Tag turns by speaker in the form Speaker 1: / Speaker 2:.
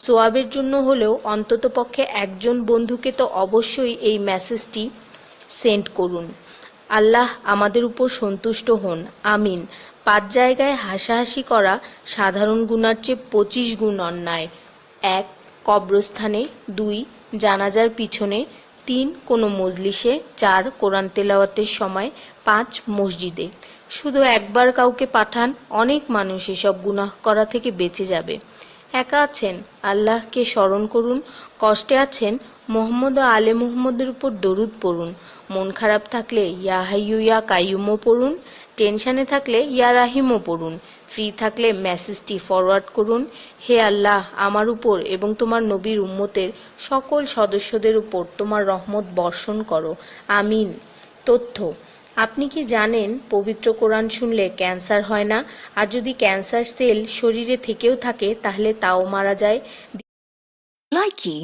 Speaker 1: সোয়াবের জন্য হলেও অন্ততপক্ষে একজন বন্ধুকে তো অবশ্যই এই মেসেজটি সেন্ড করুন। আল্লাহ আমাদের উপর সন্তুষ্ট হন, আমিন। 5 জায়গায় হাসাহাসি করা সাধারণ গুনার চেয়ে 25 গুণ অন্যায়। 1. কবরস্থানে। 2. জানাজার পিছনে। 3. কোনো মজলিসে। 4. কোরআন তেলাওয়াতের সময়। 5. মসজিদে। শুধু একবার কাউকে পাঠান, অনেক মানুষ এসব গুনাহ করা থেকে বেঁচে যাবে। একা আছেন, আল্লাহকে স্মরণ করুন। কষ্টে আছেন, মুহাম্মদ ও আলে মুহাম্মদের উপর দরুদ পড়ুন। মন খারাপ থাকলে ইয়া হাইয়ু ইয়া কাইয়ুমও পড়ুন। টেনশনে থাকলে ইয়া রাহিমও পড়ুন। ফ্রি থাকলে মেসেজটি ফরওয়ার্ড করুন। হে আল্লাহ, আমার উপর এবং তোমার নবীর উম্মতের সকল সদস্যদের উপর তোমার রহমত বর্ষণ করো, আমিন। তথ্য: আপনি কি জানেন পবিত্র কোরআন শুনলে ক্যান্সার হয় না? আর যদি ক্যান্সার সেল শরীরে থেকেও থাকে তাহলে তাও মারা যায়।
Speaker 2: Likey